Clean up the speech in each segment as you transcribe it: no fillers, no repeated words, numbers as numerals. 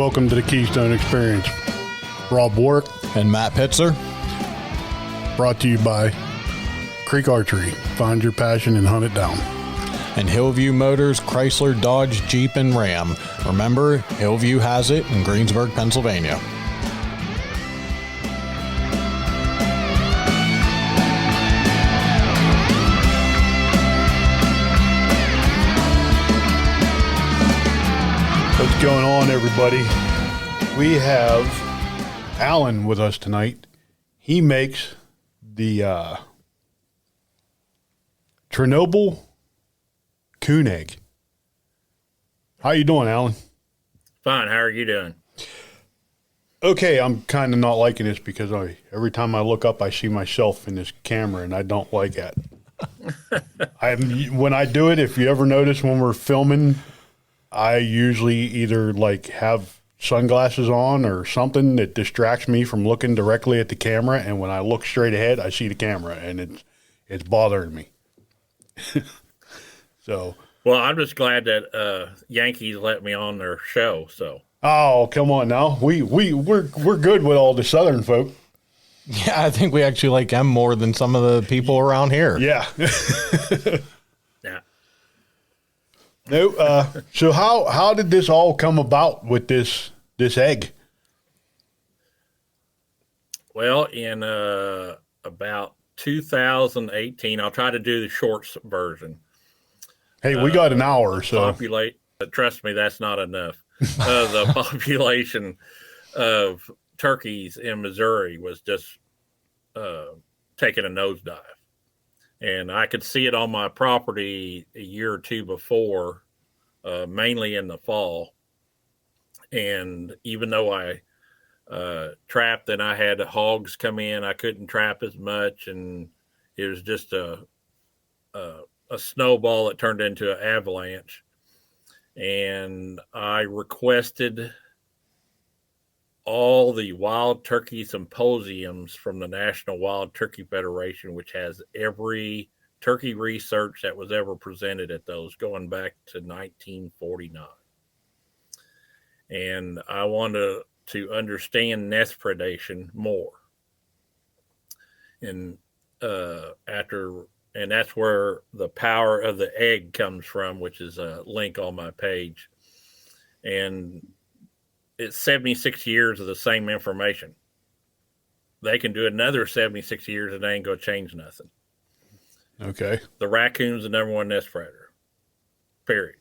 welcome to the Keystone Experience. Rob Warwick, and Matt Pitzer. Brought to you by Creek Archery. Find your passion and hunt it down. And Hillview Motors, Chrysler, Dodge, Jeep, and Ram. Remember, Hillview has it in Greensburg, Pennsylvania. What's going on, everybody? We have Alan with us tonight. He makes the Chernobyl Raccoon Egg. How you doing, Alan? Fine. How are you doing? Okay, I'm kind of not liking this because every time I look up, I see myself in this camera, and I don't like it. When I do it, if you ever notice when we're filming, I usually either have sunglasses on or something that distracts me from looking directly at the camera, and when I look straight ahead, I see the camera, and it's bothering me. So, well, I'm just glad that Yankees let me on their show. So, oh, come on now, we're good with all the Southern folk. Yeah, I think we actually like them more than some of the people around here. Yeah. yeah. No. So how did this all come about with this egg? Well, in about 2018, I'll try to do the short version. Hey, we got an hour, so trust me, that's not enough. The population of turkeys in Missouri was just taking a nosedive, and I could see it on my property a year or two before, mainly in the fall. And even though I trapped and I had hogs come in, I couldn't trap as much, and it was just a snowball that turned into an avalanche. And I requested all the wild turkey symposiums from the National Wild Turkey Federation, which has every turkey research that was ever presented at those going back to 1949. And I wanted to understand nest predation more. And and that's where the power of the egg comes from, which is a link on my page. And it's 76 years of the same information. They can do another 76 years and they ain't going to change nothing. Okay. The raccoon's the number one nest predator, period.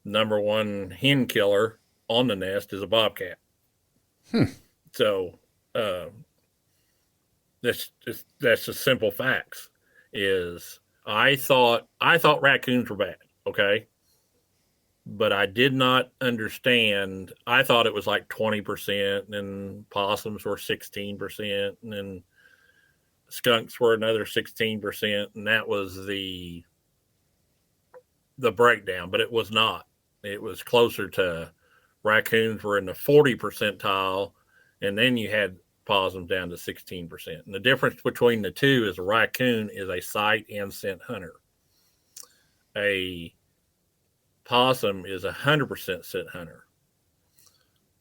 Number one hen killer on the nest is a bobcat. So that's just simple facts. Is I thought raccoons were bad, okay? But I did not understand. I thought it was like 20%, and then possums were 16%, and then skunks were another 16%, and that was the breakdown. But it was not. It was closer to raccoons were in the 40 percentile, and then you had possums down to 16%. And the difference between the two is a raccoon is a sight and scent hunter. A possum is 100% scent hunter.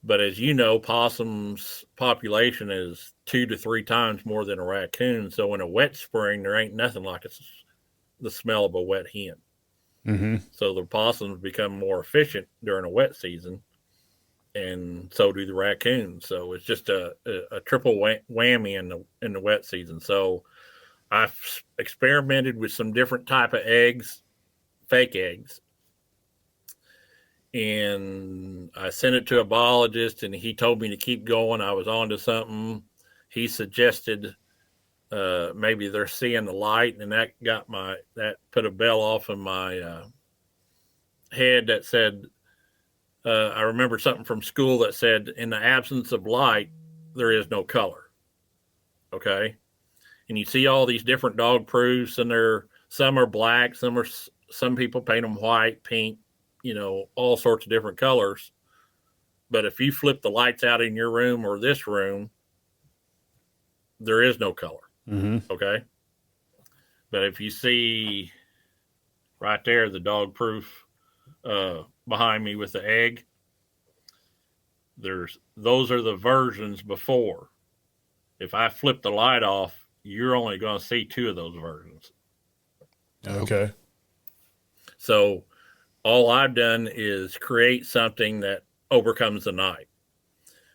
But as you know, possum's population is 2 to 3 times more than a raccoon. So in a wet spring, there ain't nothing like the smell of a wet hen. Mm-hmm. So the possums become more efficient during a wet season, and so do the raccoons. So it's just a triple whammy in the wet season. So I've experimented with some different type of eggs, fake eggs, and I sent it to a biologist, and he told me to keep going. I was onto something. He suggested maybe they're seeing the light, and that put a bell off in my head that said, I remember something from school that said, in the absence of light, there is no color. Okay. And you see all these different dog proofs, and some are black, some people paint them white, pink, all sorts of different colors. But if you flip the lights out in your room or this room, there is no color. Mm-hmm. Okay. But if you see right there, the dog proof behind me with the egg, those are the versions before. If I flip the light off, you're only going to see 2 of those versions. Okay. So all I've done is create something that overcomes the night,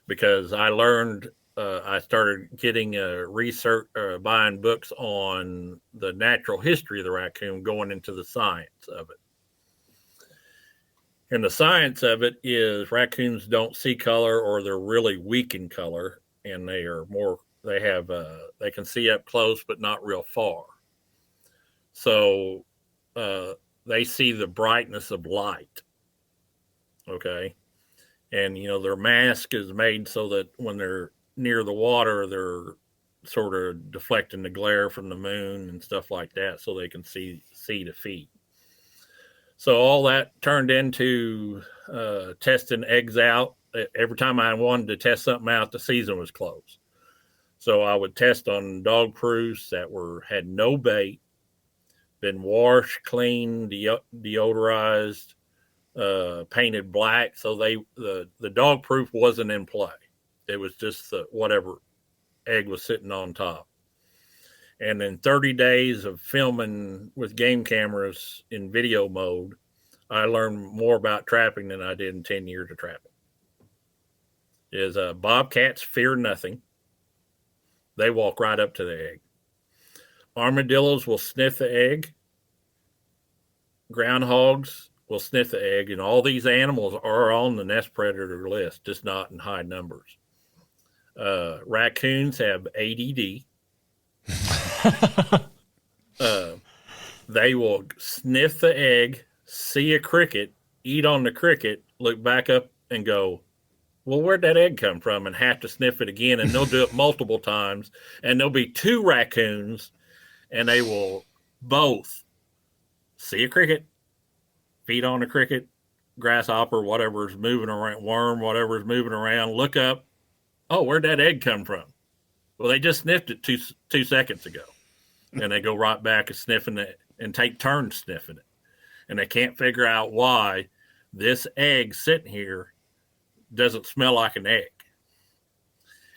because I learned, I started getting research, buying books on the natural history of the raccoon, going into the science of it. And the science of it is raccoons don't see color, or they're really weak in color, and they can see up close but not real far. So they see the brightness of light. Okay. And, their mask is made so that when they're near the water, they're sort of deflecting the glare from the moon and stuff like that, so they can see to feed. So all that turned into testing eggs out. Every time I wanted to test something out, the season was closed. So I would test on dog proofs that had no bait, been washed, cleaned, deodorized, painted black. So the dog proof wasn't in play. It was just whatever egg was sitting on top. And in 30 days of filming with game cameras in video mode, I learned more about trapping than I did in 10 years of trapping. Bobcats fear nothing. They walk right up to the egg. Armadillos will sniff the egg. Groundhogs will sniff the egg. And all these animals are on the nest predator list, just not in high numbers. Raccoons have ADD. They will sniff the egg, see a cricket, eat on the cricket, look back up and go, well, where'd that egg come from? And have to sniff it again. And they'll do it multiple times. And there'll be 2 raccoons, and they will both see a cricket, feed on the cricket, grasshopper, whatever's moving around, worm, whatever's moving around, look up. Oh, where'd that egg come from? Well, they just sniffed it 2 seconds ago. And they go right back and sniffing it and take turns sniffing it. And they can't figure out why this egg sitting here doesn't smell like an egg.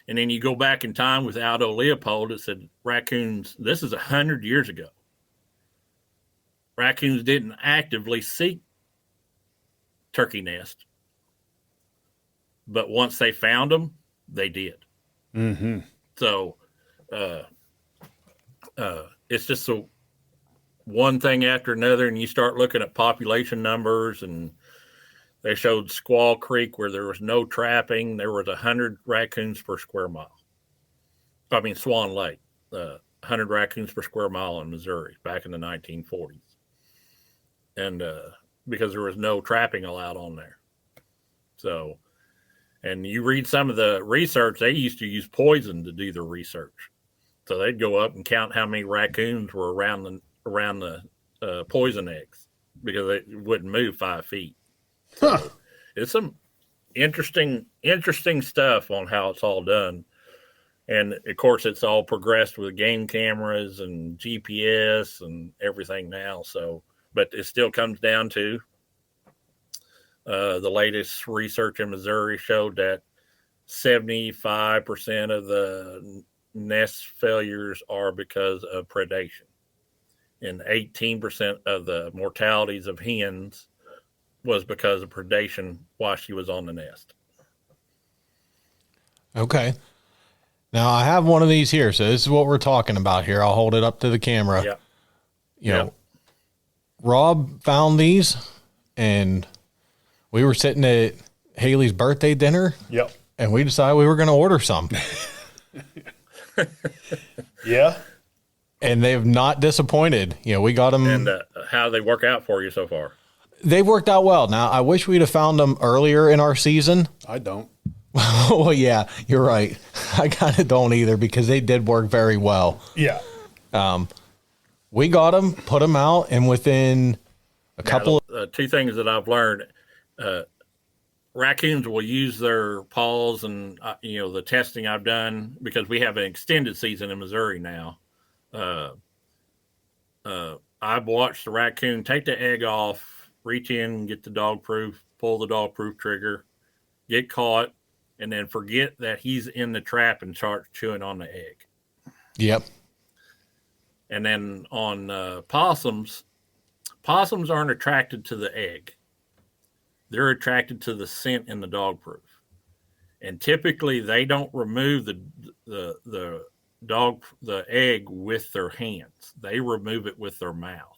And then you go back in time with Aldo Leopold. It said raccoons, this is 100 years ago. Raccoons didn't actively seek turkey nest. But once they found them, they did. Mm-hmm. So it's just one thing after another, and you start looking at population numbers, and they showed Squaw Creek where there was no trapping. There was 100 raccoons per square mile. I mean, Swan Lake, 100 raccoons per square mile in Missouri back in the 1940s. And because there was no trapping allowed on there. So, and you read some of the research, they used to use poison to do their research. So they'd go up and count how many raccoons were around the poison eggs, because they wouldn't move 5 feet. So it's some interesting stuff on how it's all done. And of course, it's all progressed with game cameras and GPS and everything now. So, but it still comes down to the latest research in Missouri showed that 75% of the nest failures are because of predation, and 18% of the mortalities of hens was because of predation while she was on the nest. Okay. Now I have one of these here. So this is what we're talking about here. I'll hold it up to the camera. Yeah. You know, Rob found these, and we were sitting at Haley's birthday dinner. Yep. And we decided we were going to order some. Yeah. And they have not disappointed. You know, we got them. And how do they work out for you so far? They've worked out well. Now, I wish we'd have found them earlier in our season. I don't. Well, yeah, you're right. I kind of don't either, because they did work very well. Yeah. We got them, put them out, and within a couple of 2 things that I've learned, raccoons will use their paws, and the testing I've done, because we have an extended season in Missouri now. I've watched the raccoon take the egg off, reach in, get the dog proof, pull the dog proof trigger, get caught, and then forget that he's in the trap and start chewing on the egg. Yep. And then on possums aren't attracted to the egg. They're attracted to the scent in the dog proof. And typically they don't remove the egg with their hands. They remove it with their mouth.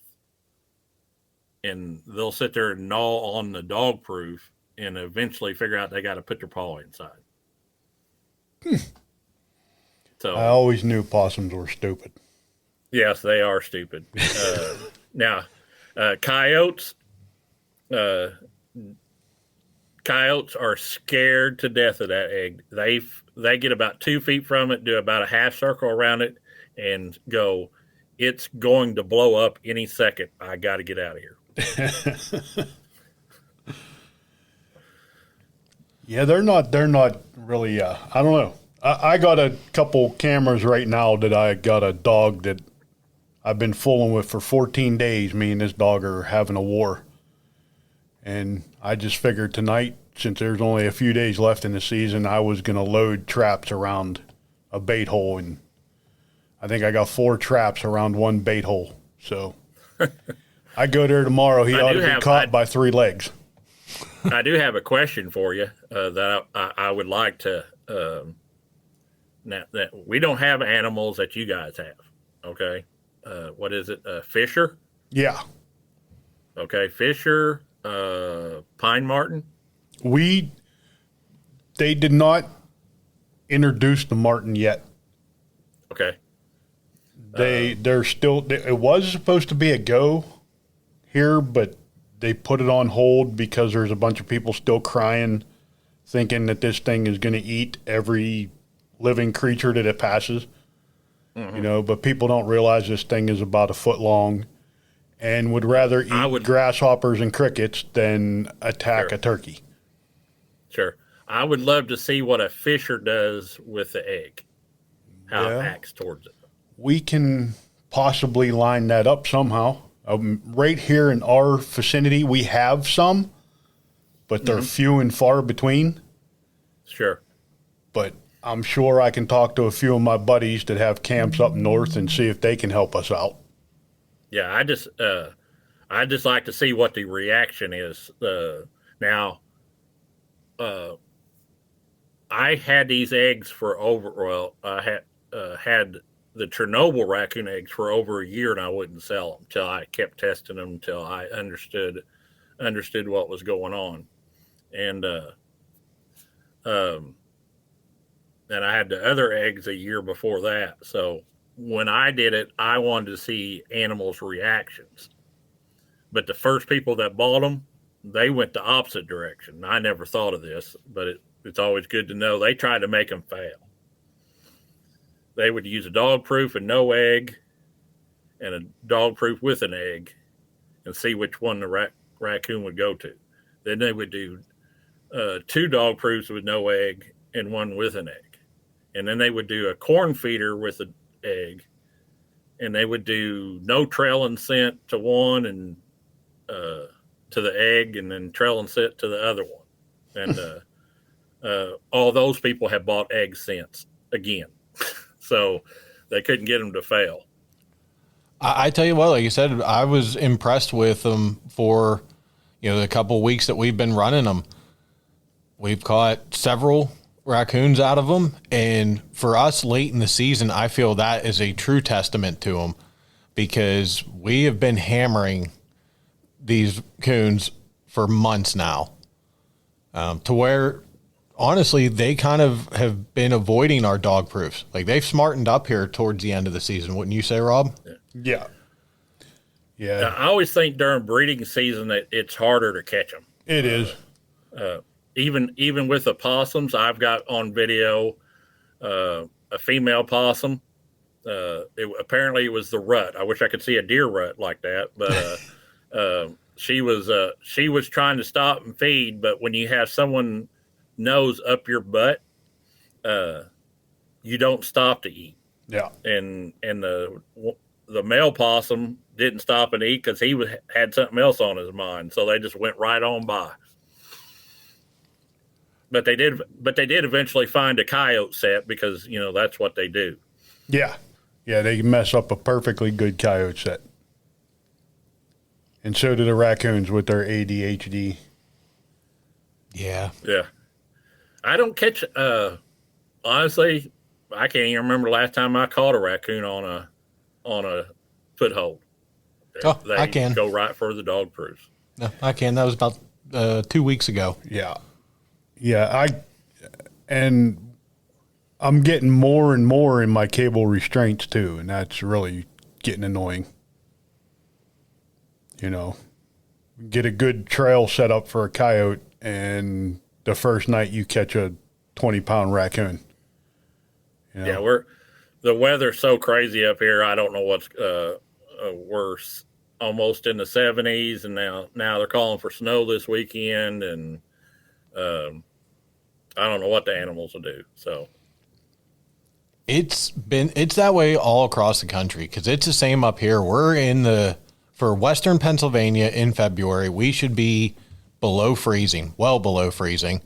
And they'll sit there and gnaw on the dog proof and eventually figure out they got to put their paw inside. So I always knew possums were stupid. yes, they are stupid. Now, coyotes are scared to death of that egg. They get about 2 feet from it, do about a half circle around it, and go, it's going to blow up any second. I got to get out of here. Yeah, they're not really, I don't know. I got a couple cameras right now that I got a dog that I've been fooling with for 14 days. Me and this dog are having a war. And I just figured tonight, since there's only a few days left in the season, I was going to load traps around a bait hole. And I think I got 4 traps around one bait hole. So I go there tomorrow. He ought to be caught by 3 legs. I do have a question for you that I would like to. Now that we don't have animals that you guys have, okay? What is it? Fisher? Yeah. Okay, Fisher, Pine Marten. They did not introduce the marten yet. Okay. They're still. It was supposed to be a go here, but they put it on hold because there's a bunch of people still crying, thinking that this thing is going to eat every living creature that it passes. Mm-hmm. You know, but people don't realize this thing is about a foot long, and would rather eat grasshoppers and crickets than attack a turkey. Sure, I would love to see what a Fisher does with the egg, how it acts towards it. We can possibly line that up somehow. Right here in our vicinity, we have some, but they're few and far between. Sure. But I'm sure I can talk to a few of my buddies that have camps up north and see if they can help us out. Yeah, I just like to see what the reaction is. Now, I had these eggs for I had the Chernobyl raccoon eggs for over a year, and I wouldn't sell them until I kept testing them until I understood what was going on, and I had the other eggs a year before that. So when I did it, I wanted to see animals' reactions. But the first people that bought them, they went the opposite direction. I never thought of this, but it's always good to know. They tried to make them fail. They would use a dog proof and no egg, and a dog proof with an egg, and see which one the raccoon would go to. Then they would do 2 dog proofs with no egg and 1 with an egg. And then they would do a corn feeder with an egg, and they would do no trail and scent to one and to the egg, and then trail and scent to the other one. And all those people have bought eggs since again. So they couldn't get them to fail. I tell you what, like you said, I was impressed with them for, the couple of weeks that we've been running them. We've caught several raccoons out of them. And for us late in the season, I feel that is a true testament to them, because we have been hammering these coons for months now, to where honestly, they kind of have been avoiding our dog proofs. Like, they've smartened up here towards the end of the season. Wouldn't you say, Rob? Yeah. I always think during breeding season that it's harder to catch them. It is. Even with the possums, I've got on video a female possum. Apparently it was the rut. I wish I could see a deer rut like that, but she was trying to stop and feed. But when you have someone nose up your butt, you don't stop to eat. Yeah. And the male possum didn't stop and eat because he had something else on his mind. So they just went right on by. But they did eventually find a coyote set because that's what they do. Yeah. Yeah, they mess up a perfectly good coyote set. And so do the raccoons with their ADHD. Yeah. Yeah. I don't catch honestly, I can't even remember the last time I caught a raccoon on a foothold. Oh, They I can go right for the dog proofs. No, I can. That was about 2 weeks ago. Yeah. Yeah, I'm getting more and more in my cable restraints too, and that's really getting annoying. Get a good trail set up for a coyote, and the first night you catch a 20-pound raccoon. Yeah, the weather's so crazy up here. I don't know what's worse. Almost in the 70s, and now they're calling for snow this weekend, and I don't know what the animals will do. So it's that way all across the country because it's the same up here. We're for Western Pennsylvania in February, we should be below freezing, well below freezing.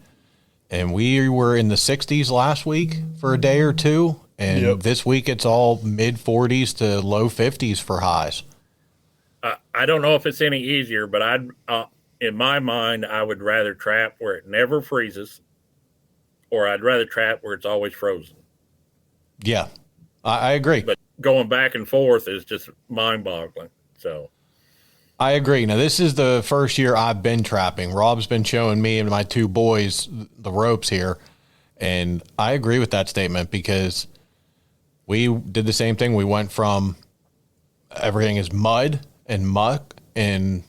And we were in the 60s last week for a day or two. And This week it's all mid 40s to low 50s for highs. I don't know if it's any easier, but in my mind, I would rather trap where it never freezes, or I'd rather trap where it's always frozen. Yeah, I agree. But going back and forth is just mind-boggling. So I agree. Now, this is the first year I've been trapping. Rob's been showing me and my two boys the ropes here, and I agree with that statement because we did the same thing. We went from everything is mud and muck, and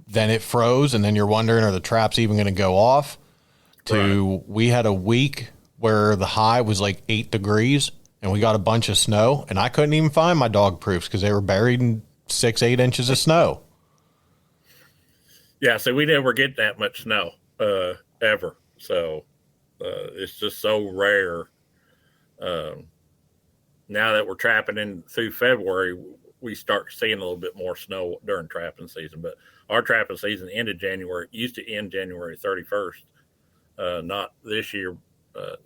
then it froze, and then you're wondering, are the traps even going to go off? To we had a week where the high was like 8 degrees, and we got a bunch of snow, and I couldn't even find my dog proofs because they were buried in 6-8 inches of snow. Yeah, so we never get that much snow ever. So it's just so rare. Now that we're trapping in through February, we start seeing a little bit more snow during trapping season. But our trapping season used to end January 31st. Not this year. I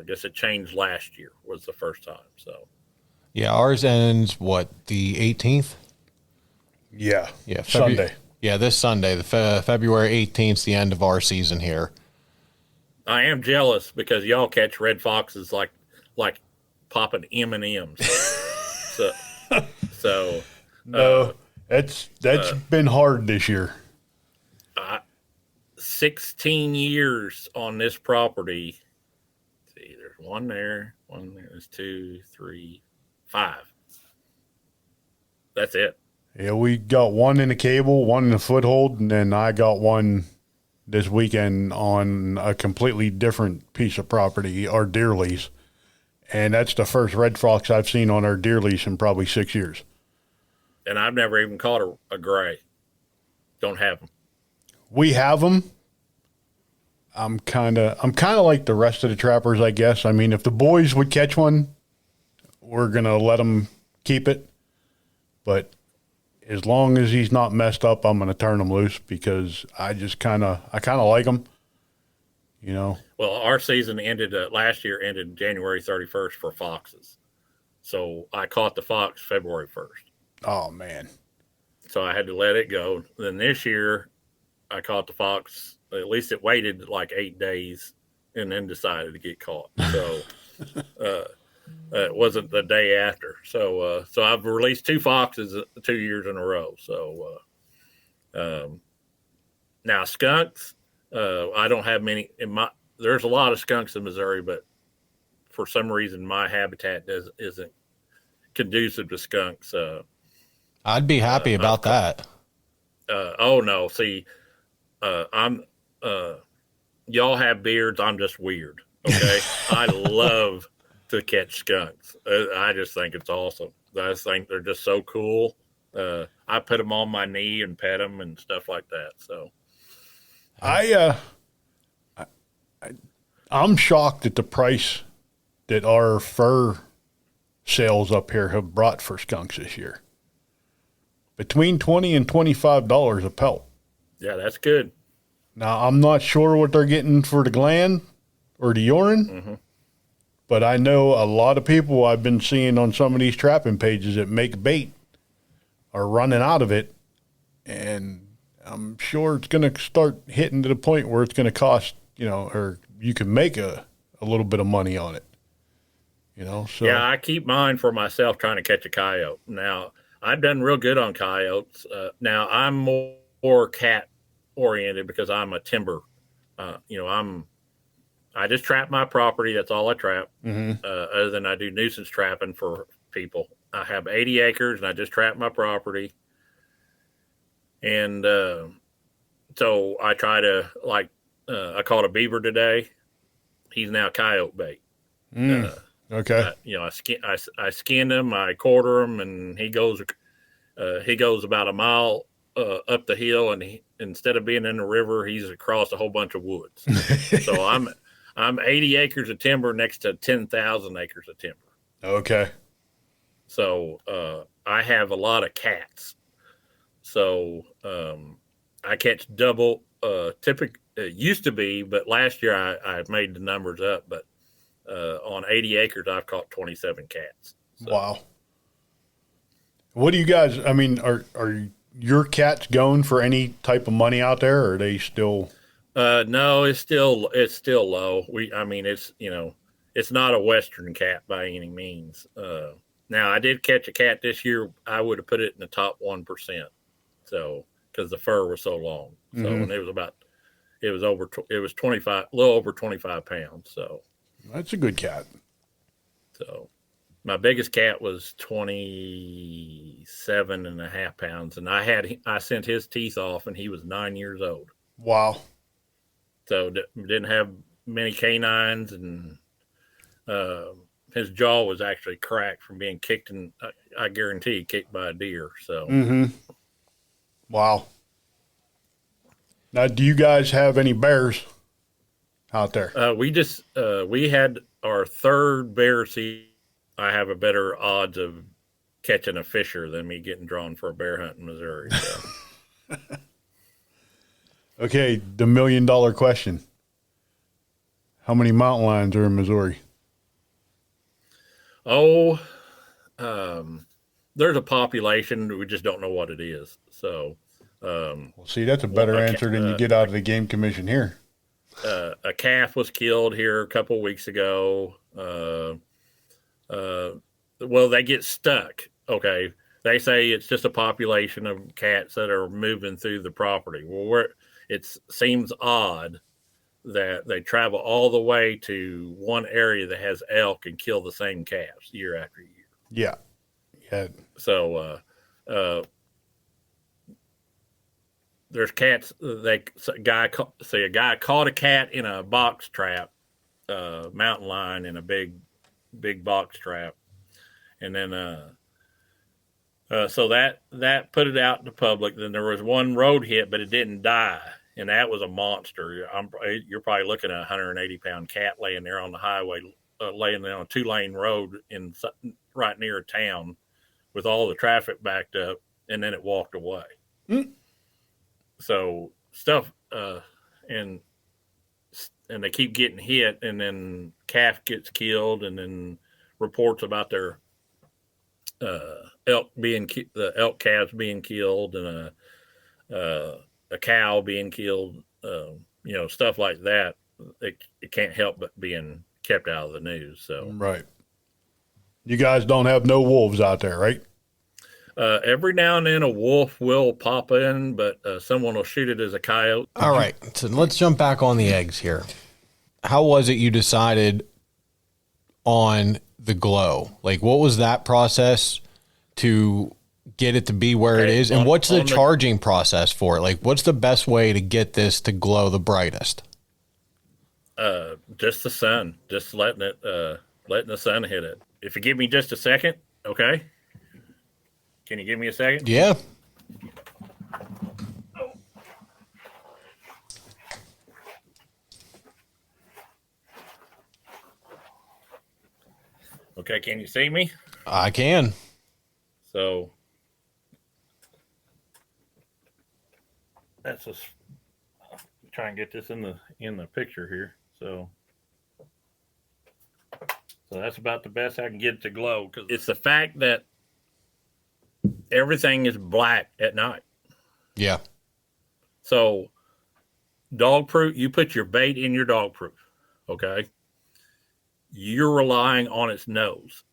guess it changed last year was the first time. So yeah, ours ends the 18th. Yeah, Sunday. Yeah, this Sunday, the February 18th, the end of our season here. I am jealous because y'all catch red foxes like popping M&Ms. So no, that's been hard this year. 16 years on this property. Let's see, there's one there. There's 2, 3, 5. That's it. Yeah, we got one in the cable, one in the foothold, and then I got one this weekend on a completely different piece of property, our deer lease. And that's the first red fox I've seen on our deer lease in probably 6 years. And I've never even caught a gray. Don't have them. We have them. I'm kind of like the rest of the trappers, I guess. I mean, if the boys would catch one, we're going to let them keep it. But as long as he's not messed up, I'm going to turn him loose because I kind of like him, Well, our season last year ended January 31st for foxes. So I caught the fox February 1st. Oh, man. So I had to let it go. Then this year I caught the fox. At least it waited like 8 days and then decided to get caught. So it wasn't the day after. So I've released 2 foxes 2 years in a row. So now skunks, I don't have many there's a lot of skunks in Missouri, but for some reason my habitat isn't conducive to skunks. I'd be happy about that. Oh no. See, I'm y'all have beards. I'm just weird. Okay. I love to catch skunks. I just think it's awesome. I just think they're just so cool. I put them on my knee and pet them and stuff like that. So I'm shocked at the price that our fur sales up here have brought for skunks this year. Between $20 and $25 a pelt. Yeah, that's good. Now, I'm not sure what they're getting for the gland or the urine, but I know a lot of people I've been seeing on some of these trapping pages that make bait are running out of it. And I'm sure it's going to start hitting to the point where it's going to cost, or you can make a little bit of money on it, so. Yeah, I keep mine for myself trying to catch a coyote. Now, I've done real good on coyotes. Now, I'm more cat oriented because I'm a timber. I just trap my property. That's all I trap. Other than I do nuisance trapping for people. I have 80 acres and I just trap my property. And so I try to, I caught a beaver today. He's now coyote bait. Okay. I skinned him, I quarter him, and he goes about a mile up the hill, and instead of being in the river, he's across a whole bunch of woods. So I'm 80 acres of timber next to 10,000 acres of timber. Okay. So I have a lot of cats. So I catch double. Typically, it used to be, but last year I made the numbers up. But on 80 acres, I've caught 27 cats. So. Wow. What do you guys? I mean, are your cats going for any type of money out there, or are they still? No, it's still low. It's not a Western cat by any means. Now I did catch a cat this year. I would have put it in the top 1%. So because the fur was so long. So and it was 25, a little over 25 pounds. So That's a good cat. So my biggest cat was 27 and a half pounds. And I sent his teeth off and he was 9 years old. Wow. So didn't have many canines, and his jaw was actually cracked from being kicked, and I guarantee kicked by a deer. So, Wow. Now, do you guys have any bears out there? we had our third bear season. I have a better odds of catching a fisher than me getting drawn for a bear hunt in Missouri. So. Okay, the $1 million question. How many mountain lions are in Missouri? Oh, there's a population. We just don't know what it is. So, Well, see, that's a better answer than you get out of the game commission here. A calf was killed here a couple weeks ago. Well, they get stuck. Okay. They say it's just a population of cats that are moving through the property. Well, it seems odd that they travel all the way to one area that has elk and kill the same calves year after year. Yeah. Yeah. So, there's cats. A guy caught a cat in a box trap, mountain lion in a big box trap, and then so that put it out in the public. Then there was one road hit, but it didn't die, and that was a monster. You're probably looking at a 180-pound cat laying there on the highway, laying there on a 2-lane road right near a town, with all the traffic backed up, and then it walked away. So stuff, and they keep getting hit, and then calf gets killed, and then reports about their the elk calves being killed, and a cow being killed, stuff like that. It can't help but being kept out of the news. So right. You guys don't have no wolves out there, right? Every now and then a wolf will pop in, but someone will shoot it as a coyote. All right. So let's jump back on the eggs here. How was it you decided on the glow? Like, what was that process to get it to be where it is? And what's the charging process for it? Like, what's the best way to get this to glow the brightest? Just the sun, just letting the sun hit it. If you give me just a second, okay? Can you give me a second? Yeah. Okay, can you see me? I can. So that's try and get this in the picture here. So that's about the best I can get it to glow, because it's the fact that everything is black at night. Yeah. So dog proof, you put your bait in your dog proof, okay? You're relying on its nose.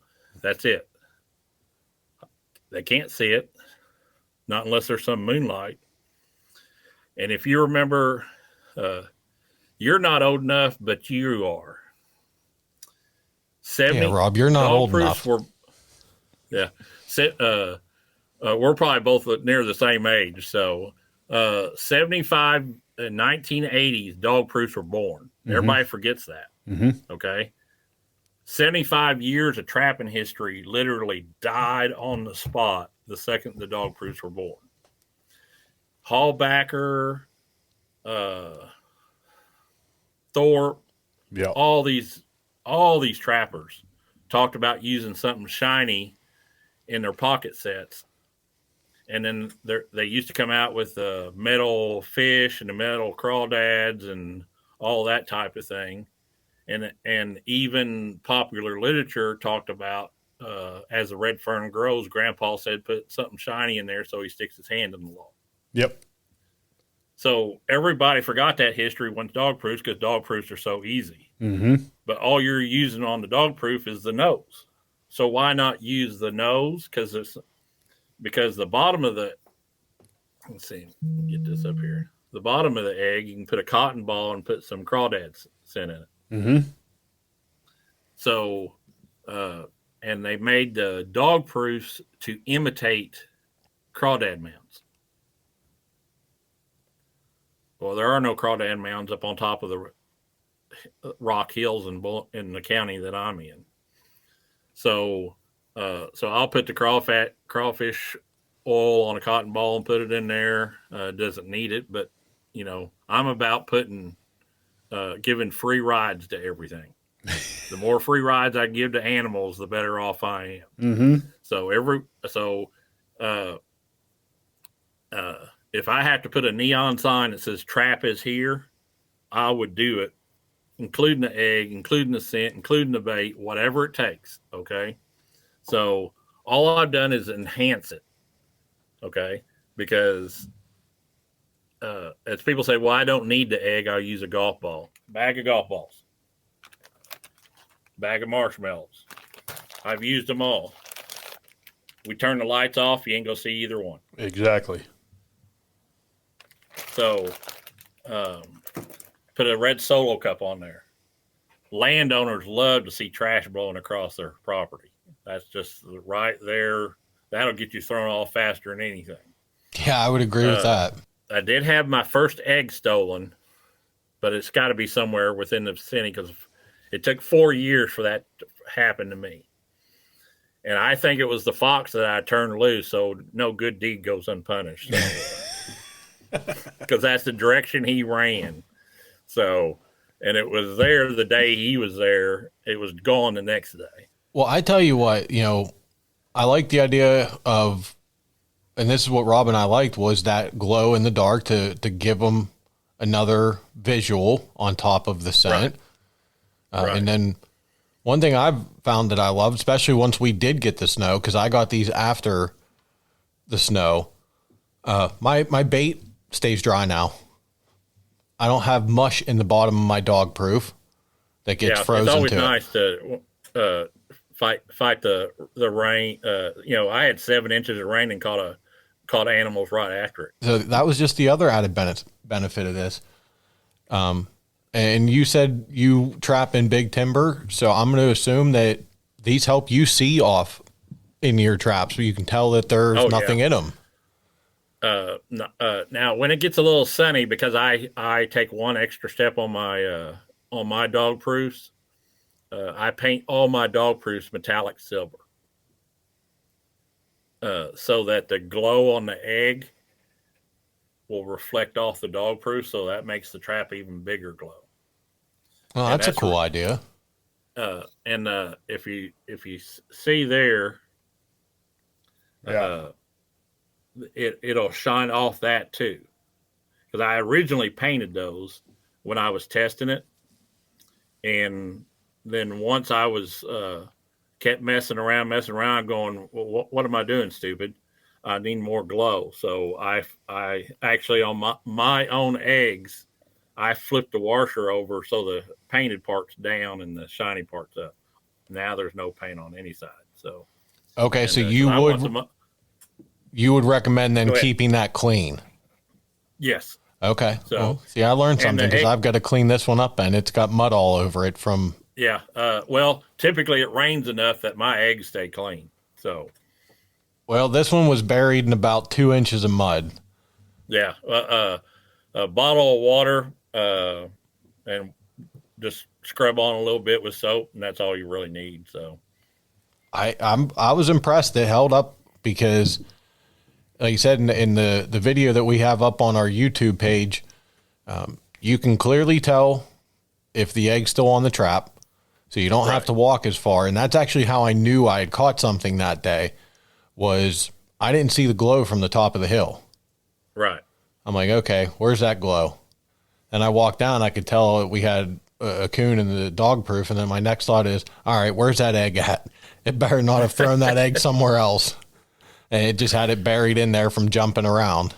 That's it. They can't see it, not unless there's some moonlight. And if you remember, you're not old enough, but you are. 70, yeah, Rob, you're not old enough. Yeah. We're probably both near the same age. So 75 and 1980s, dog proofs were born. Mm-hmm. Everybody forgets that. Mm-hmm. Okay. 75 years of trapping history literally died on the spot the second the dog proofs were born. Hallbacker, Thorpe, yeah, all these trappers talked about using something shiny in their pocket sets. And then they used to come out with the metal fish and the metal crawdads and all that type of thing. And even popular literature talked about, as the red fern grows, Grandpa said put something shiny in there so he sticks his hand in the log. Yep. So everybody forgot that history once dog proofs, because dog proofs are so easy. Mm-hmm. But all you're using on the dog proof is the nose. So why not use the nose? Because the bottom of the, let's see, get this up here. The bottom of the egg, you can put a cotton ball and put some crawdad scent in it. Mm-hmm. So, and they made the dog proofs to imitate crawdad mounds. Well, there are no crawdad mounds up on top of the rock hills in the county that I'm in. So I'll put the crawfish oil on a cotton ball and put it in there. Doesn't need it, but I'm about giving free rides to everything. The more free rides I give to animals, the better off I am. Mm-hmm. If I have to put a neon sign that says "trap is here," I would do it, including the egg, including the scent, including the bait, whatever it takes. Okay. So all I've done is enhance it. Okay. Because as people say, well, I don't need the egg. I'll use a golf ball. Bag of golf balls. Bag of marshmallows. I've used them all. We turn the lights off, you ain't gonna see either one. Exactly. So put a red Solo cup on there. Landowners love to see trash blowing across their property. That's just right there. That'll get you thrown off faster than anything. Yeah, I would agree with that. I did have my first egg stolen, but it's got to be somewhere within the vicinity, because it took 4 years for that to happen to me. And I think it was the fox that I turned loose, so no good deed goes unpunished. Because that's the direction he ran. So, and it was there the day he was there. It was gone the next day. Well, I tell you what, I like the idea of, and this is what Rob and I liked, was that glow in the dark to give them another visual on top of the scent. Right. And then one thing I've found that I loved, especially once we did get the snow, because I got these after the snow, my bait stays dry now. I don't have mush in the bottom of my dog proof that gets frozen. It's always nice to fight the rain. I had 7 inches of rain and caught animals right after it. So that was just the other added benefit of this. And you said you trap in big timber, so I'm going to assume that these help you see off in your traps, so you can tell that there's nothing in them. Now, when it gets a little sunny, because I take one extra step on my dog proofs, I paint all my dog proofs metallic silver, so that the glow on the egg will reflect off the dog proof, so that makes the trap even bigger glow. Well, that's a cool idea. And if you see there, it'll shine off that too. because I originally painted those when I was testing it. And then once I was kept messing around, going, well, what am I doing, stupid? I need more glow. So I actually on my own eggs, I flipped the washer over so the painted part's down and the shiny part's up. Now there's no paint on any side. So okay, so you would recommend then keeping that clean. Yes. Okay. So well, see, I learned something because I've got to clean this one up and it's got mud all over it from. Yeah. Well, typically it rains enough that my eggs stay clean. So. Well, this one was buried in about 2 inches of mud. Yeah. A bottle of water and just scrub on a little bit with soap, and that's all you really need. So. I was impressed. It held up because, like you said, in the video that we have up on our YouTube page, you can clearly tell if the egg's still on the trap, so you don't have to walk as far. And that's actually how I knew I had caught something that day, was I didn't see the glow from the top of the hill. Right. I'm like, okay, where's that glow? And I walked down, I could tell we had a coon in the dog proof. And then my next thought is, all right, where's that egg at? It better not have thrown that egg somewhere else. And it just had it buried in there from jumping around.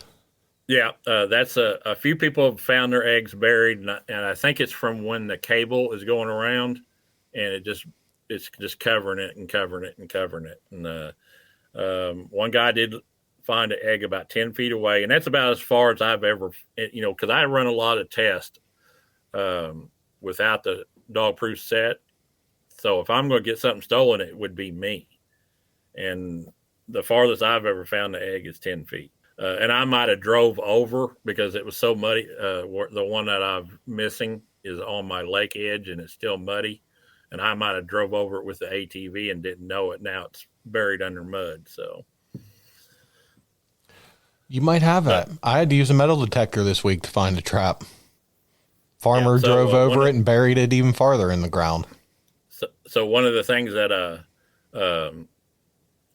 Yeah, that's a few people have found their eggs buried, and I think it's from when the cable is going around, and it's just covering it and covering it and covering it. And one guy did find an egg about 10 feet away, and that's about as far as I've ever, because I run a lot of tests without the dog proof set. So if I'm going to get something stolen, it would be me. And the farthest I've ever found the egg is 10 feet. And I might have drove over because it was so muddy. The one that I'm missing is on my lake edge and it's still muddy. And I might have drove over it with the ATV and didn't know it. Now it's buried under mud. So you might have that. I had to use a metal detector this week to find a trap. Farmer drove over it and buried it even farther in the ground. So one of the things that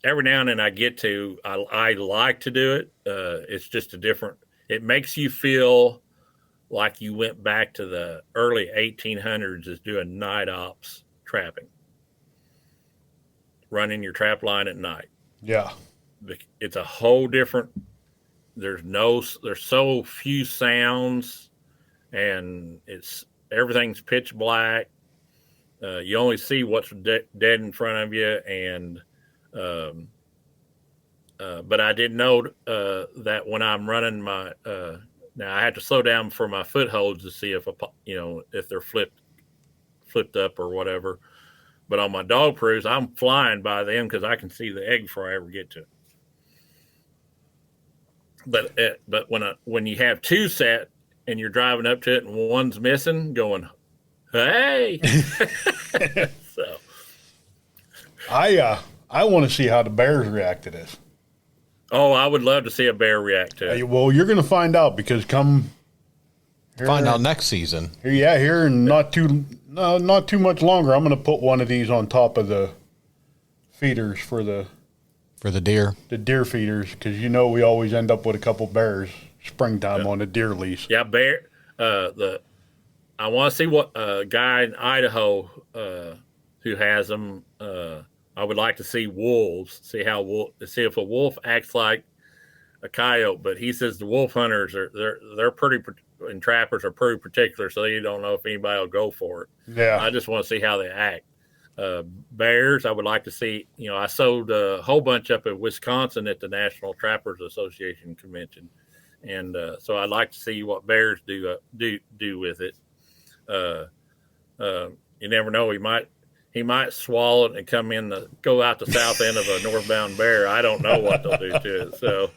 every now and then I get to, I like to do it. It's just it makes you feel like you went back to the early 1800s is doing night ops trapping, running your trap line at night. Yeah. It's a whole different, there's so few sounds and everything's pitch black. You only see what's dead in front of you. And, but I did know that when I'm running my now I have to slow down for my footholds to see if they're flipped up or whatever. But on my dog proofs, I'm flying by them because I can see the egg before I ever get to it. But when you have two set and you're driving up to it and one's missing, going, hey, so I want to see how the bears react to this. Oh, I would love to see a bear react to it. Well, you're going to find out because find out next season. Here in not too much longer. I'm going to put one of these on top of the feeders for the deer. The deer feeders, because we always end up with a couple bears springtime on the deer lease. Yeah, bear. I want to see what a guy in Idaho who has them. I would like to see wolves. See if a wolf acts like a coyote. But he says the wolf hunters they're pretty, and trappers are pretty particular, so you don't know if anybody will go for it. Yeah, I just want to see how they act. Bears, I would like to see. I sold a whole bunch up in Wisconsin at the National Trappers Association convention, and so I'd like to see what bears do with it. You never know. He might swallow it and go out the south end of a northbound bear. I don't know what they'll do to it. So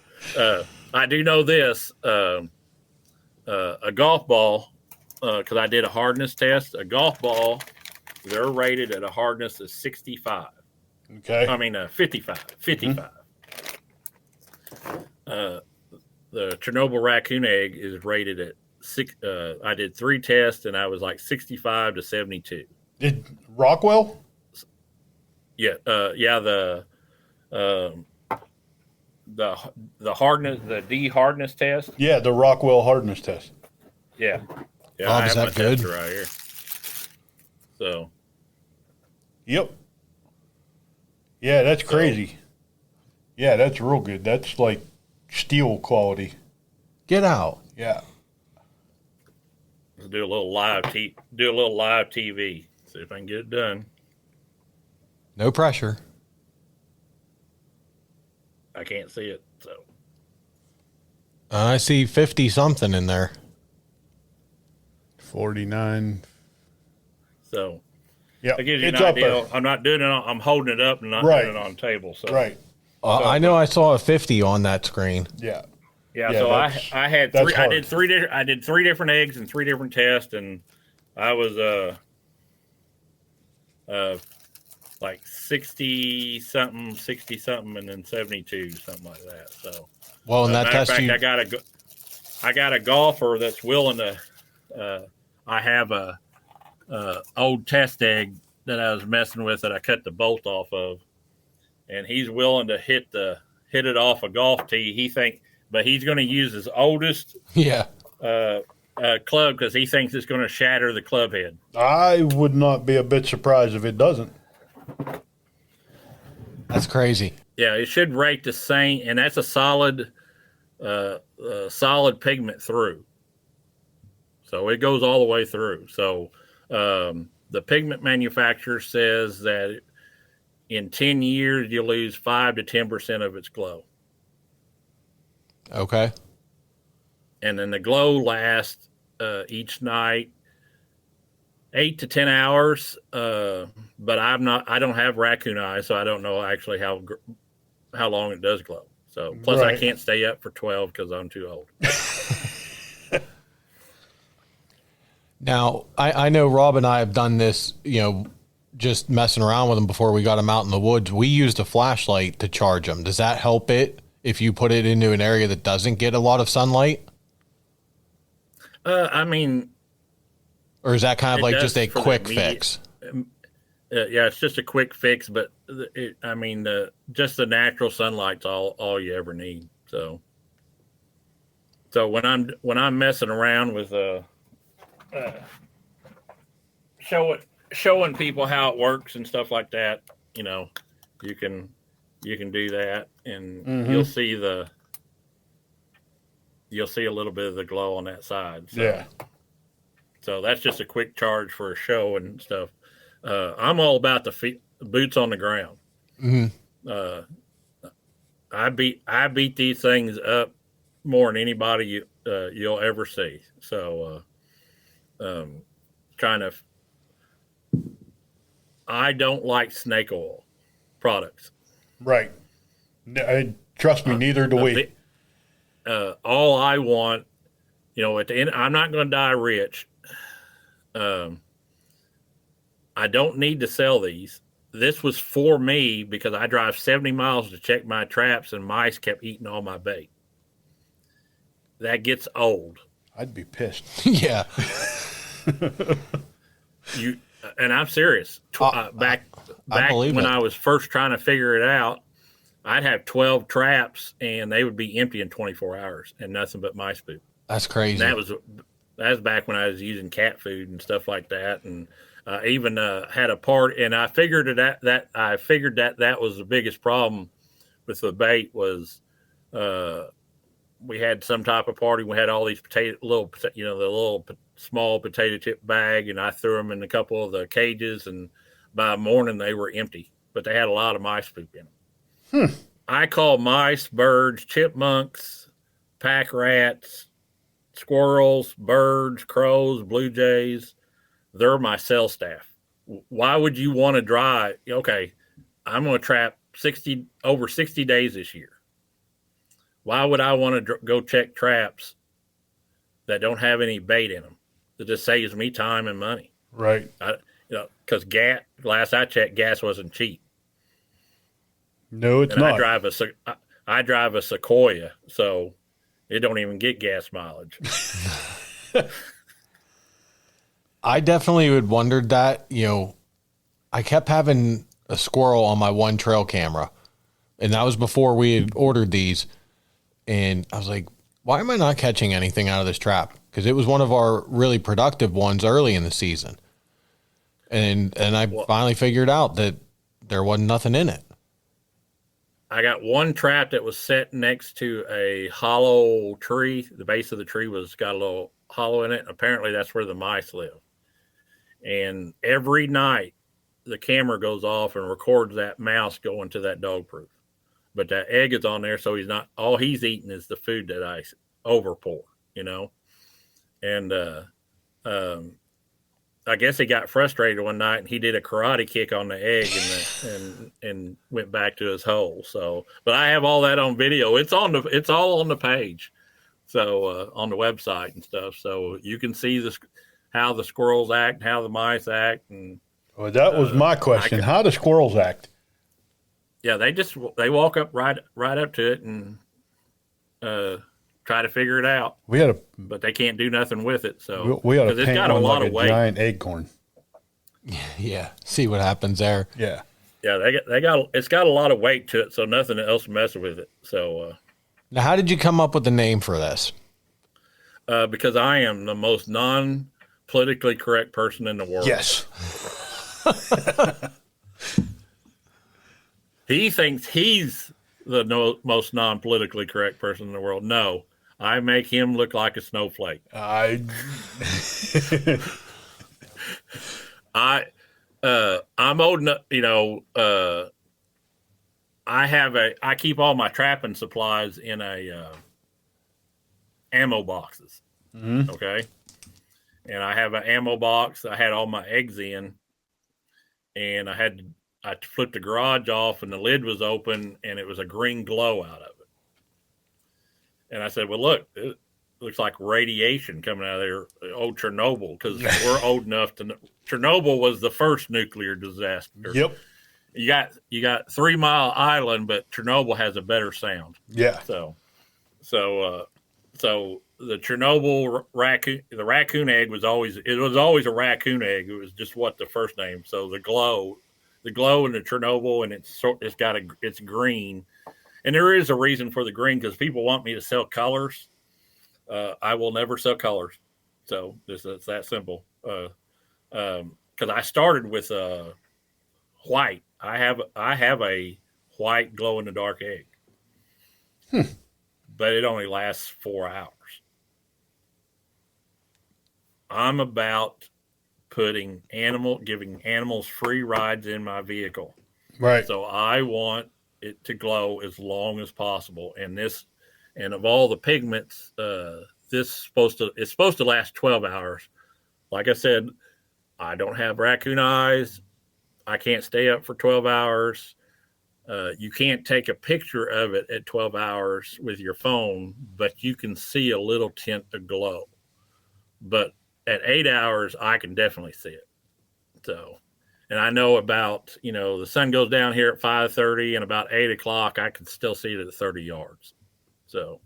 I do know this: a golf ball, because I did a hardness test. A golf ball, they're rated at a hardness of 65. Okay. I mean 55. 55. The Chernobyl Raccoon Egg is rated at 6. I did 3 tests and I was like 65 to 72. Did Rockwell? Yeah. The the hardness, the D hardness test. Yeah, the Rockwell hardness test. Yeah, yeah. Bob, I is have that my good? tester right here. So, Yep. Yeah, that's crazy. Yeah, that's real good. That's like steel quality. Get out. Yeah. let's do a little live TV. See if I can get it done. No pressure. I can't see it, so I see 50 something in there. 49. so Yeah, that gives you it's an up idea. there. I'm not doing it. I'm holding it up and not Right. doing it on the table. So Right. I know I saw a 50 on that screen. Yeah. Yeah, Yeah, so that's- I had that's three. hard. I did three different eggs and three different tests, and I was like 60 something, and then 72, something like that. So, Well, in that matter of test, fact, I got a golfer that's willing to. I have a old test egg that I was messing with that I cut the bolt off of, and he's willing to hit it off a golf tee. But he's going to use his oldest yeah. club because he thinks it's going to shatter the club head. I would not be a bit surprised if it doesn't. That's crazy. Yeah, it should rate the same, and that's a solid pigment through. So it goes all the way through. So the pigment manufacturer says that in 10 years you lose 5 to 10% of its glow. Okay. And then the glow lasts each night 8 to 10 hours. But I don't have raccoon eyes, so I don't know actually how long it does glow. So plus I Right. can't stay up for 12 because I'm too old. Now, I know Rob and I have done this, just messing around with them before we got them out in the woods. We used a flashlight to charge them. Does that help it if you put it into an area that doesn't get a lot of sunlight? I mean, Or is that kind of It like does just a for the quick immediate- fix? yeah, it's just a quick fix, but just the natural sunlight's all you ever need. So when I'm messing around with showing people how it works and stuff like that, you can do that, and you'll see a little bit of the glow on that side. So. Yeah. So that's just a quick charge for a show and stuff. I'm all about the boots on the ground. Mm-hmm. I beat these things up more than anybody you'll ever see. So, I don't like snake oil products. Right. Trust me, neither do we. All I want, at the end, I'm not going to die rich. I don't need to sell these. This was for me because I drive 70 miles to check my traps and mice kept eating all my bait. That gets old. I'd be pissed. Yeah. And I'm serious. Back when I was first trying to figure it out, I'd have 12 traps and they would be empty in 24 hours and nothing but mice poop. That's crazy. And that was back when I was using cat food and stuff like that, and even had a part. And I figured that was the biggest problem with the bait was we had some type of party. We had all these the little small potato chip bag, and I threw them in a couple of the cages, and by morning they were empty, but they had a lot of mice poop in them. I call mice, birds, chipmunks, pack rats, squirrels, birds, crows, blue jays. They're my cell staff. Why would you want to drive? Okay, I'm going to trap over 60 days this year. Why would I want to go check traps that don't have any bait in them? That just saves me time and money. Right. Because last I checked, gas wasn't cheap. No, it's And not. I drive a Sequoia, so it don't even get gas mileage. I definitely would wondered that, I kept having a squirrel on my one trail camera. And that was before we had ordered these. And I was like, why am I not catching anything out of this trap? Because it was one of our really productive ones early in the season. And I finally figured out that there wasn't nothing in it. I got one trap that was set next to a hollow tree. The base of the tree got a little hollow in it. Apparently that's where the mice live. And every night the camera goes off and records that mouse going to that dog proof. But that egg is on there, so all he's eating is the food that I overpour, And I guess he got frustrated one night and he did a karate kick on the egg and went back to his hole. So, but I have all that on video. It's all on the page. So, on the website and stuff. So you can see how the squirrels act, how the mice act. And well, that was my question. How do squirrels act? Yeah, they walk up right up to it and try to figure it out. But they can't do nothing with it. So we ought to paint it's got a lot of weight. Giant acorn. Yeah, see what happens there. Yeah, it's got a lot of weight to it, so nothing else messes with it. So now, how did you come up with the name for this? Because I am the most non-politically correct person in the world. Yes. He thinks he's the most non-politically correct person in the world. No, I make him look like a snowflake. I'm old enough, I keep all my trapping supplies in ammo boxes. Mm-hmm. Okay. And I have an ammo box. I had all my eggs in, and I flipped the garage off and the lid was open and it was a green glow out of it. And I said, well, look, it looks like radiation coming out of there. Old Chernobyl, because we're old enough to know. Chernobyl was the first nuclear disaster. Yep. You got 3 Mile Island, but Chernobyl has a better sound. Yeah. So the Chernobyl raccoon egg was always a raccoon egg. It was just what the first name. So the glow in the Chernobyl, and it's green, and there is a reason for the green because people want me to sell colors. I will never sell colors, so it's that simple. Because I started with white. I have a white glow in the dark egg, but it only lasts 4 hours. I'm about giving animals free rides in my vehicle. Right. So I want it to glow as long as possible. And of all the pigments, it's supposed to last 12 hours. Like I said, I don't have raccoon eyes. I can't stay up for 12 hours. You can't take a picture of it at 12 hours with your phone, but you can see a little tint of glow. But at 8 hours, I can definitely see it. So, and I know about, the sun goes down here at 5:30 and about 8 o'clock, I can still see it at 30 yards. So.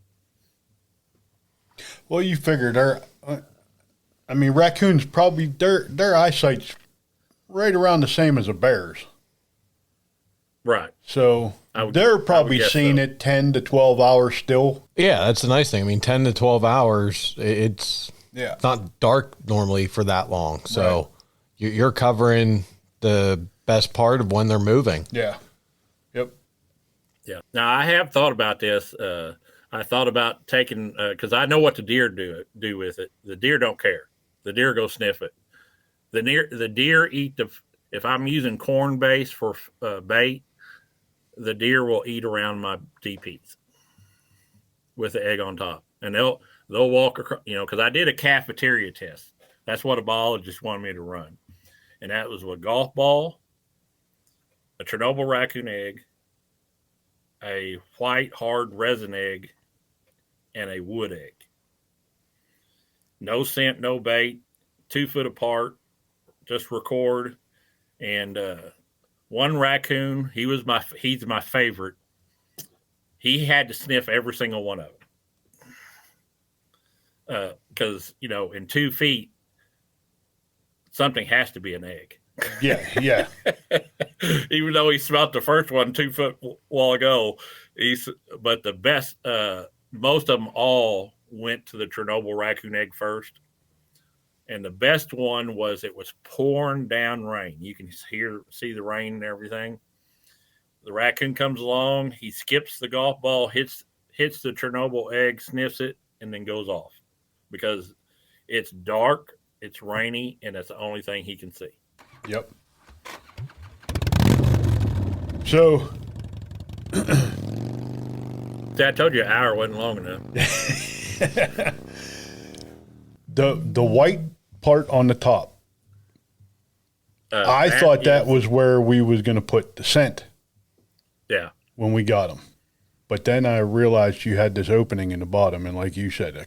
Well, you figured raccoons probably, their eyesight's right around the same as a bear's. Right. So they're probably seeing it 10 to 12 hours still. Yeah, that's the nice thing. 10 to 12 hours, it's not dark normally for that long. So right. You're covering the best part of when they're moving. Yeah. Yep. Yeah. Now, I have thought about this. I thought about taking, because I know what the deer do with it. The deer don't care. The deer go sniff it. The deer eat if I'm using corn base for bait, the deer will eat around my DPs with the egg on top. And they'll walk across, because I did a cafeteria test. That's what a biologist wanted me to run. And that was a golf ball, a Chernobyl raccoon egg, a white hard resin egg, and a wood egg. No scent, no bait, 2 foot apart, just record. And one raccoon, he's my favorite. He had to sniff every single one of them. Because, in 2 feet, something has to be an egg. Yeah. Even though he smelt the first one 2 foot while ago, but the best, most of them all went to the Chernobyl Raccoon Egg first. And the best one was it was pouring down rain. You can see the rain and everything. The raccoon comes along, he skips the golf ball, hits the Chernobyl egg, sniffs it, and then goes off because it's dark, it's rainy, and that's the only thing he can see. Yep. So, See, I told you an hour wasn't long enough. the white part on the top, I thought that was where we was going to put the scent. Yeah. When we got them. But then I realized you had this opening in the bottom, and like you said, a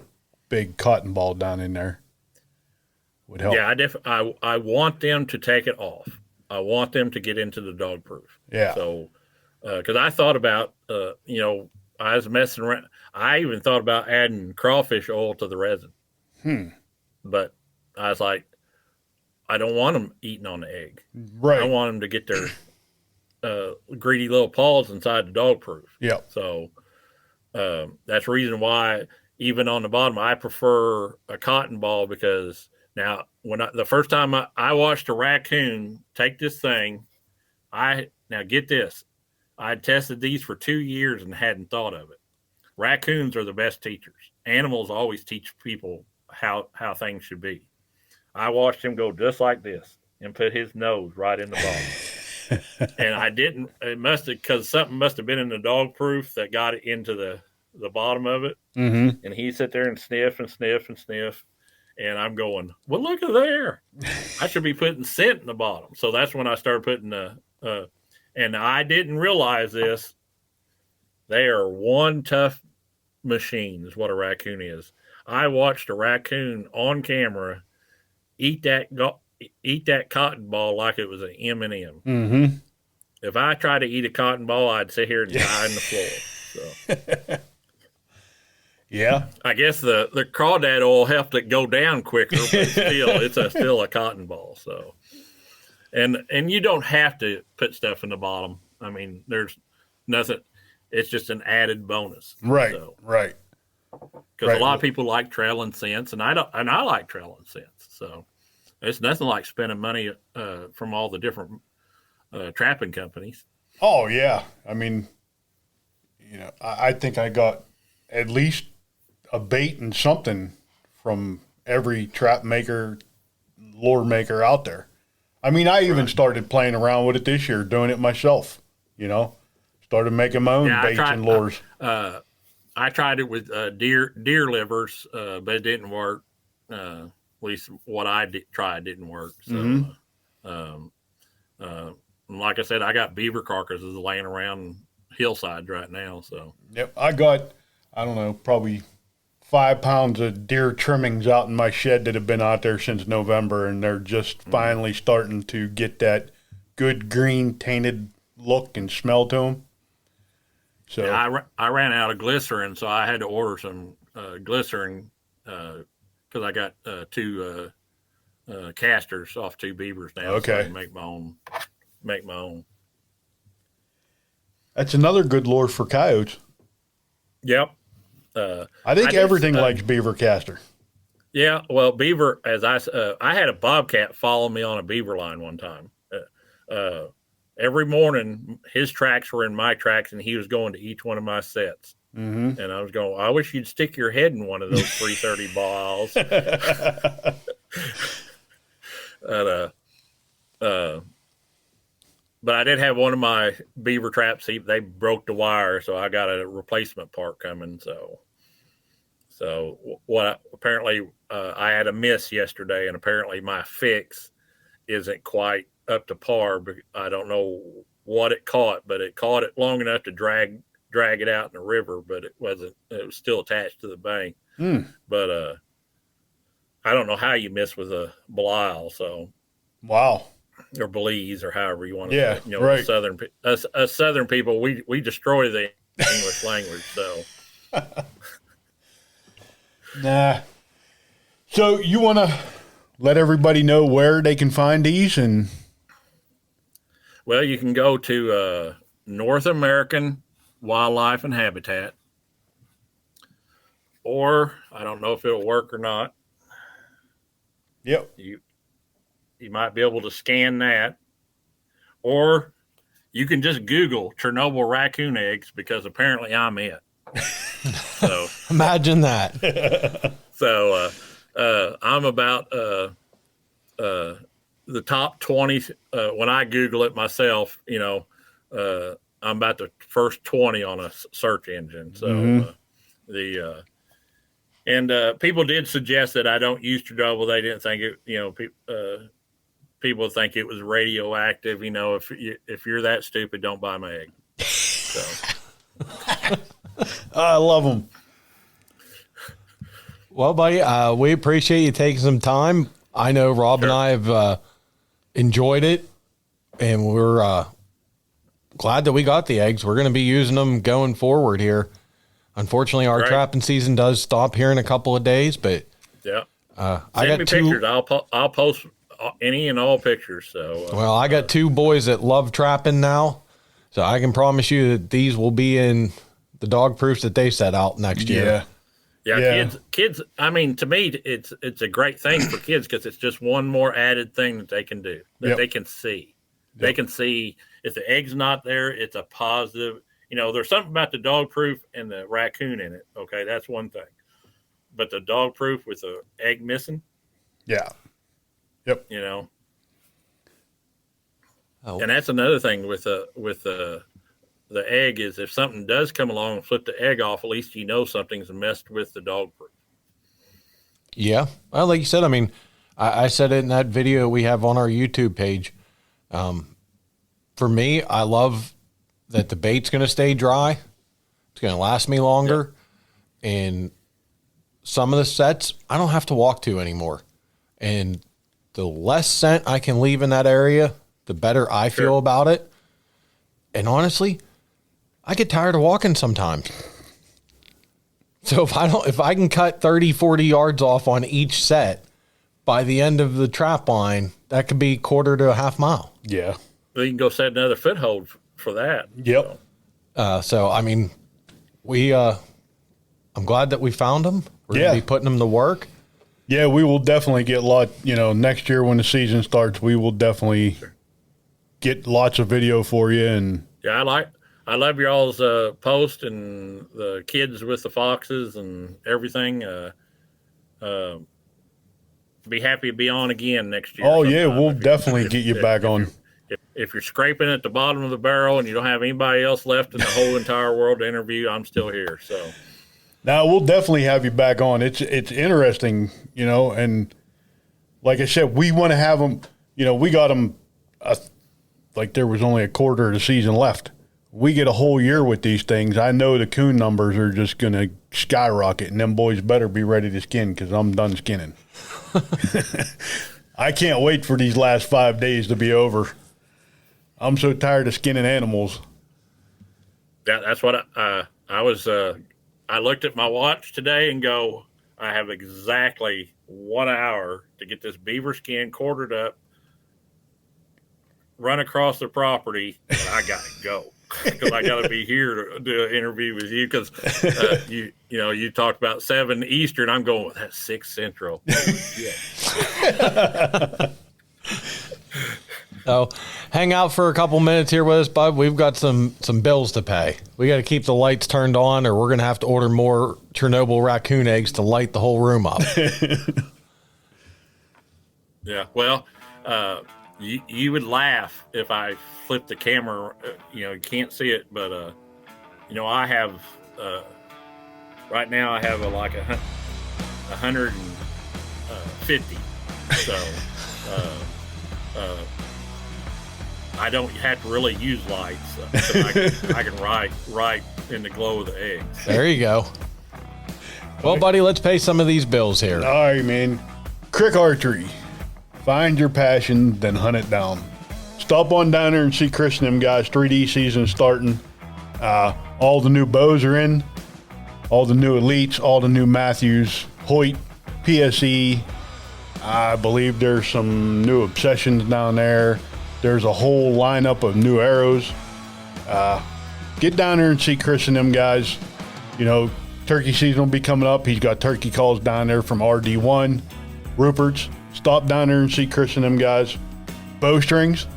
big cotton ball down in there would help. Yeah, I want them to take it off. I want them to get into the dog proof. Yeah. So, because I thought about, I was messing around. I even thought about adding crawfish oil to the resin. But I was like, I don't want them eating on the egg. Right. I want them to get their greedy little paws inside the dog proof. Yeah. So that's the reason why even on the bottom, I prefer a cotton ball because now the first time I watched a raccoon take this thing, now get this, I had tested these for 2 years and hadn't thought of it. Raccoons are the best teachers. Animals always teach people how things should be. I watched him go just like this and put his nose right in the bottom. And I didn't. It because something must have been in the dog proof that got it into the bottom of it. Mm-hmm. And he sit there and sniff and sniff and sniff. And I'm going, well, look at there. I should be putting scent in the bottom. So that's when I started putting and I didn't realize this. They are one tough machine is what a raccoon is. I watched a raccoon on camera eat that cotton ball like it was an M&M. Mm-hmm. If I tried to eat a cotton ball, I'd sit here and die on the floor. So, yeah, I guess the crawdad oil helped it go down quicker, but it's still a cotton ball. So, and you don't have to put stuff in the bottom. I mean, there's nothing. It's just an added bonus. Right. So, right. Because a lot of people like trailing scents, and I don't. And I like trailing scents. So. It's nothing like spending money from all the different trapping companies. Oh, yeah. I mean, I think I got at least a bait and something from every trap maker, lure maker out there. I mean, I even started playing around with it this year, doing it myself, Started making my own baits and lures. I tried it with deer livers, but it didn't work. At least what I tried didn't work. So, like I said, I got beaver carcasses laying around hillsides right now. So, yep, I got, I don't know, probably 5 pounds of deer trimmings out in my shed that have been out there since November, and they're just finally starting to get that good green tainted look and smell to them. So yeah, I ran out of glycerin, so I had to order some glycerin. Because I got 2 casters off 2 beavers now. Okay. So I can make my own. That's another good lure for coyotes. Yep. I think everything likes beaver caster. Yeah. Well, beaver, I had a bobcat follow me on a beaver line one time. Every morning, his tracks were in my tracks, and he was going to each one of my sets. Mm-hmm. And I was going, I wish you'd stick your head in one of those 330 balls. But I did have one of my beaver traps. They broke the wire, so I got a replacement part coming. So apparently I had a miss yesterday, and apparently my fix isn't quite up to par. I don't know what it caught, but it caught it long enough to drag it out in the river, but it was still attached to the bank. But I don't know how you miss with a Belial. So wow, or Belize or however you want to say it. Right. Us Southern people, we destroy the English language. So nah. So you want to let everybody know where they can find these and Well, you can go to North American Wildlife and Habitat, or I don't know if it'll work or not. Yep. You might be able to scan that, or you can just Google Chernobyl raccoon eggs, because apparently I'm it. So Imagine that. So I'm about the top 20. When I Google it myself, I'm about the first 20 on a search engine. So people did suggest that I don't use Chernobyl. They didn't think it. People think it was radioactive. If you're that stupid, don't buy my egg. So. I love them. Well, buddy, we appreciate you taking some time. I know Rob and I have enjoyed it, and we're glad that we got the eggs. We're going to be using them going forward here. Unfortunately, our trapping season does stop here in a couple of days, but yeah, I send got me two pictures. I'll post any and all pictures. So well, I got two boys that love trapping now, so I can promise you that these will be in the dog proofs that they set out next year. Yeah, kids. I mean, to me, it's a great thing for kids, because it's just one more added thing that they can do, that they can see. They can see if the egg's not there, it's a positive. There's something about the dog proof and the raccoon in it. Okay, that's one thing. But the dog proof with the egg missing. Yeah. Yep. And that's another thing with the egg, is if something does come along and flip the egg off, at least something's messed with the dog proof. Yeah. Well, like you said, I mean, I said it in that video we have on our YouTube page. For me, I love that the bait's going to stay dry. It's going to last me longer. Yep. And some of the sets, I don't have to walk to anymore. And the less scent I can leave in that area, the better I feel about it. And honestly, I get tired of walking sometimes. So if I can cut 30, 40 yards off on each set, by the end of the trap line, that could be quarter to a half mile. Yeah. Well, you can go set another foothold for that. Yep. So I mean, I'm glad that we found them. We're going to be putting them to work. Yeah, we will definitely get next year when the season starts, we will definitely get lots of video for you. And yeah, I love y'all's post and the kids with the foxes and everything. Be happy to be on again next year. Oh yeah, we'll definitely get you back on. If you're scraping at the bottom of the barrel and you don't have anybody else left in the whole entire world to interview, I'm still here. So now we'll definitely have you back on. It's interesting, and like I said, we want to have them. We got them like there was only a quarter of the season left. We get a whole year with these things. I know the coon numbers are just going to skyrocket, and them boys better be ready to skin, because I'm done skinning. I can't wait for these last 5 days to be over. I'm so tired of skinning animals. Yeah, that's what I was. I looked at my watch today and go, I have exactly 1 hour to get this beaver skin quartered up, run across the property, and I got to go. Because I got to be here to do an interview with you, because you talked about 7 Eastern. I'm going with that 6 Central. So hang out for a couple minutes here with us, bud. We've got some bills to pay. We got to keep the lights turned on, or we're going to have to order more Chernobyl raccoon eggs to light the whole room up. Yeah, well, you would laugh if I flip the camera. You can't see it, but I have right now I have like 150. So I don't have to really use lights. I can write right in the glow of the eggs. There you go. Well, buddy, let's pay some of these bills here. All right, man. Crick Archery. Find your passion, then hunt it down. Stop on down there and see Chris and them guys. 3D season starting. All the new bows are in. All the new Elites, all the new Matthews, Hoyt, PSE. I believe there's some new Obsessions down there. There's a whole lineup of new arrows. Get down there and see Chris and them guys. You know, turkey season will be coming up. He's got turkey calls down there from RD1, Rupert's. Stop down there and see Chris and them guys. Bowstrings,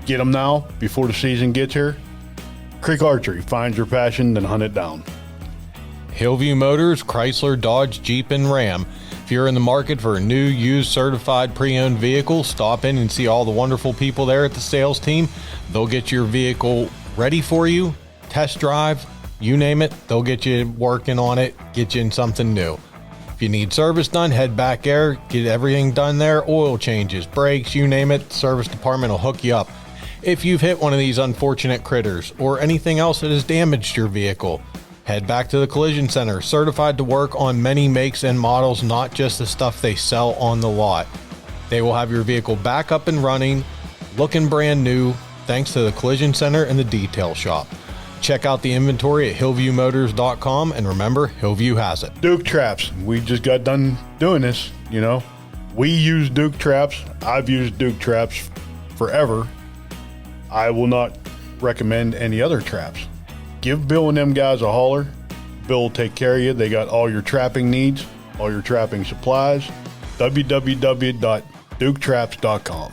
get them now before the season gets here. Creek Archery, find your passion, then hunt it down. Hillview Motors, Chrysler, Dodge, Jeep, and Ram. If you're in the market for a new, used, certified, pre-owned vehicle, stop in and see all the wonderful people there at the sales team. They'll get your vehicle ready for you, test drive, you name it. They'll get you working on it, get you in something new. If you need service done, head back there, get everything done there, oil changes, brakes, you name it, the service department will hook you up. If you've hit one of these unfortunate critters or anything else that has damaged your vehicle, head back to the Collision Center, certified to work on many makes and models, not just the stuff they sell on the lot. They will have your vehicle back up and running, looking brand new, thanks to the Collision Center and the detail shop. Check out the inventory at hillviewmotors.com, and remember, Hillview has it. Duke traps. We just got done doing this, you know. We use Duke traps. I've used Duke traps forever. I will not recommend any other traps. Give Bill and them guys a holler. Bill will take care of you. They got all your trapping needs, all your trapping supplies. www.duketraps.com.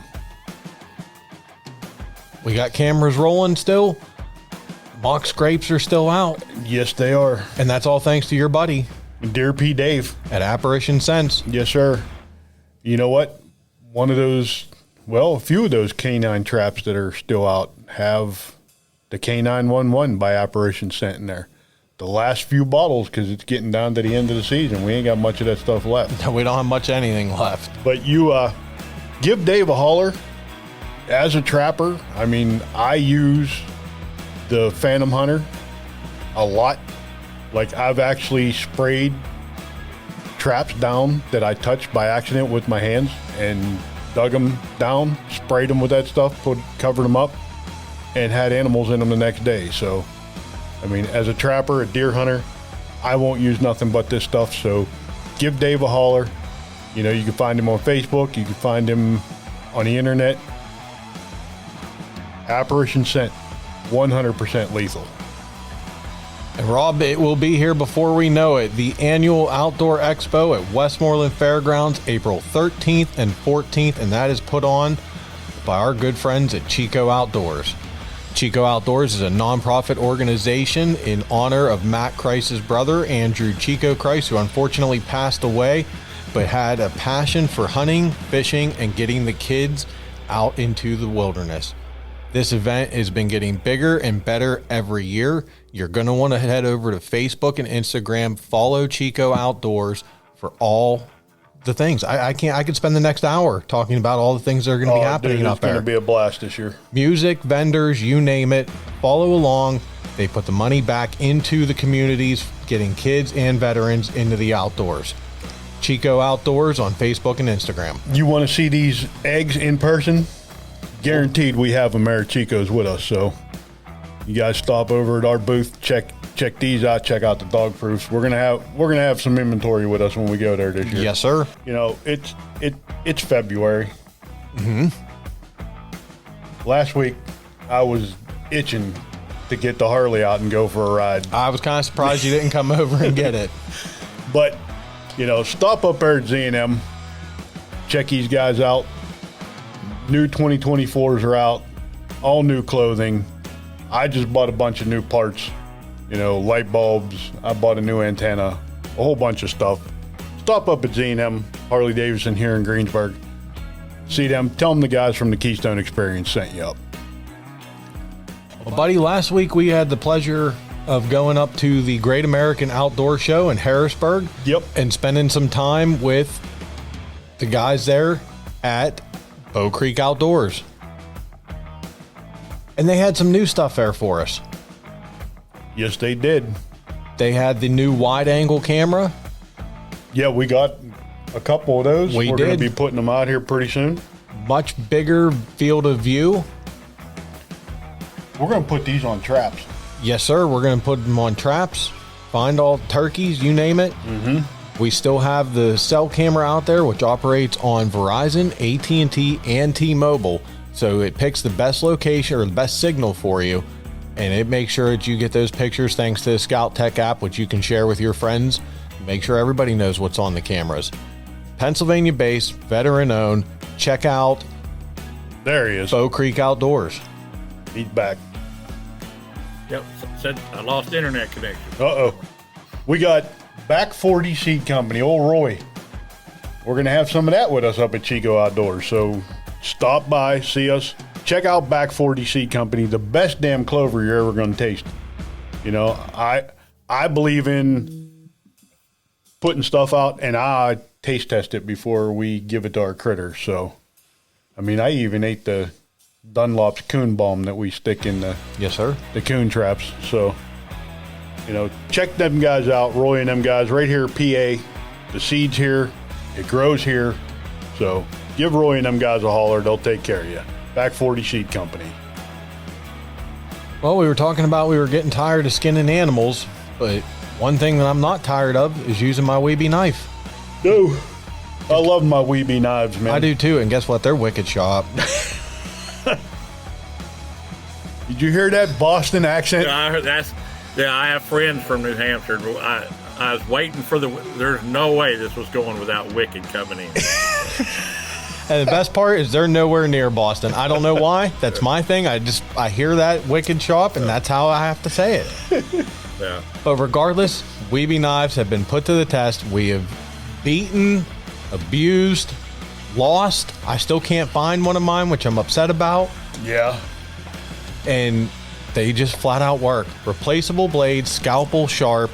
We got cameras rolling still. Mock scrapes are still out. Yes, they are. And that's all thanks to your buddy Dear P. Dave. at Apparition Sense. Yes, sir. You know what? One of those, well, a few of those canine traps that are still out have the K911 by Apparition Scent in there. The last few bottles, because it's getting down to the end of the season. We ain't got much of that stuff left. We don't have much anything left. But you give Dave a holler. As a trapper, I mean, I use the Phantom Hunter a lot. Like, I've actually sprayed traps down that I touched by accident with my hands and dug them down, sprayed them with that stuff, covered them up, and had animals in them the next day. So, I mean, as a trapper, a deer hunter, I won't use nothing but this stuff. So give Dave a holler. You know, you can find him on Facebook. You can find him on the internet. Apparition Scent, 100% lethal. And Rob, it will be here before we know it. The annual Outdoor Expo at Westmoreland Fairgrounds, April 13th and 14th, and that is put on by our good friends at Chico Outdoors. Chico Outdoors is a nonprofit organization in honor of Matt Kreis's brother, Andrew Chico Kreis, who unfortunately passed away, but had a passion for hunting, fishing, and getting the kids out into the wilderness. This event has been getting bigger and better every year. You're going to want to head over to Facebook and Instagram, follow Chico Outdoors for all the things. I could spend the next hour talking about all the things that are going to be happening up there. It's going to be a blast this year. Music, vendors, you name it. Follow along. They put the money back into the communities, getting kids and veterans into the outdoors. Chico Outdoors on Facebook and Instagram. You want to see these eggs in person? Guaranteed we have them there at Chico's with us. So you guys stop over at our booth, check these out, check out the dog proofs. We're gonna have some inventory with us when we go there this year. Yes, sir. You know, it's February. Mm-hmm. Last week I was itching to get the Harley out and go for a ride. I was kind of surprised you didn't come over and get it. But, you know, stop up there at Z&M, check these guys out. New 2024s are out, all new clothing. I just bought a bunch of new parts, you know, light bulbs. I bought a new antenna, a whole bunch of stuff. Stop up at Z&M, Harley Davidson here in Greensburg. See them, tell them the guys from the Keystone Experience sent you up. Well, buddy, last week we had the pleasure of going up to the Great American Outdoor Show in Harrisburg. Yep. And spending some time with the guys there at Bow Creek Outdoors. And they had some new stuff there for us. Yes, they did. They had the new wide angle camera. Yeah, we got a couple of those. We're going to be putting them out here pretty soon. Much bigger field of view. We're going to put these on traps. Yes, sir. We're going to put them on traps. Find all turkeys, you name it. Mm-hmm. We still have the cell camera out there, which operates on Verizon, AT&T, and T-Mobile. So it picks the best location or the best signal for you, and it makes sure that you get those pictures thanks to the Scout Tech app, which you can share with your friends. Make sure everybody knows what's on the cameras. Pennsylvania based, veteran owned. Check out There he is. Bow Creek Outdoors. He's back. Yep. Said I lost internet connection. Uh-oh. We got Back 40 Seed Company, old Roy. We're going to have some of that with us up at Chico Outdoors. So stop by, see us. Check out Back 40 Seed Company, the best damn clover you're ever going to taste. You know, I believe in putting stuff out, and I taste test it before we give it to our critters. So, I mean, I even ate the Dunlop's coon balm that we stick in the Yes, sir. coon traps. So, you know, check them guys out, Roy and them guys right here, PA. The seed's here. It grows here. So give Roy and them guys a holler. They'll take care of you. Back 40 Seed Company. Well, we were talking about we were getting tired of skinning animals, but one thing that I'm not tired of is using my Weeby knife. No. I love my Weeby knives, man. I do too, and guess what? They're wicked sharp. Did you hear that Boston accent? I heard I have friends from New Hampshire. I was waiting for there's no way this was going without Wicked coming in. And the best part is they're nowhere near Boston. I don't know why. That's my thing. I hear that wicked shop, and that's how I have to say it. Yeah. But regardless, Weeby knives have been put to the test. We have beaten, abused, lost. I still can't find one of mine, which I'm upset about. Yeah. And they just flat out work. Replaceable blades, scalpel sharp.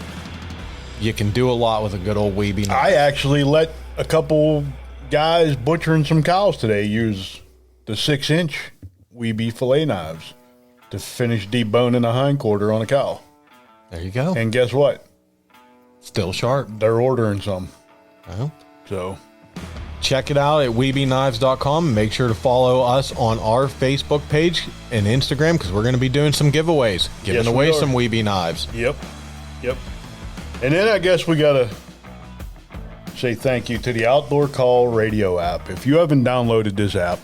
You can do a lot with a good old Weeby knife. I actually let a couple guys butchering some cows today use the 6-inch Weeby fillet knives to finish deboning a hindquarter on a cow. There you go. And guess what? Still sharp. They're ordering some. Well, So check it out at WeebyKnives.com. Make sure to follow us on our Facebook page and Instagram because we're going to be doing some giveaways, giving Yes, we away are. some Weeby knives. Yep. And then I guess we got to say thank you to the Outdoor Call radio app. If you haven't downloaded this app,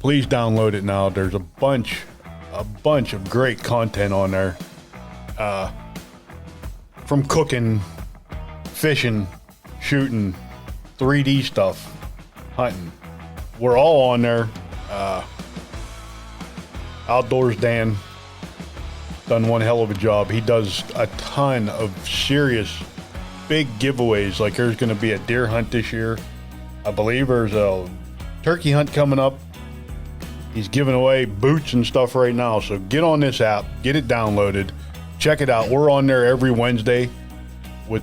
please download it now. There's a bunch of great content on there. From cooking, fishing, shooting, 3D stuff, hunting. We're all on there. Outdoors Dan done one hell of a job. He does a ton of serious big giveaways. Like there's going to be a deer hunt this year. I believe there's a turkey hunt coming up. He's giving away boots and stuff right now. So get on this app, get it downloaded, check it out. We're on there every Wednesday with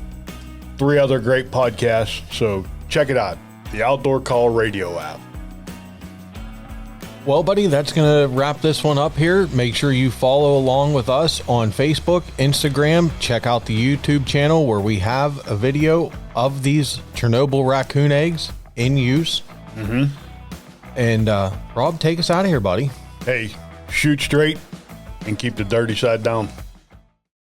3 other great podcasts. So check it out. The Outdoor Call radio app. Well, buddy, that's going to wrap this one up here. Make sure you follow along with us on Facebook, Instagram. Check out the YouTube channel where we have a video of these Chernobyl raccoon eggs in use. Mm-hmm. And Rob, take us out of here, buddy. Hey, shoot straight and keep the dirty side down.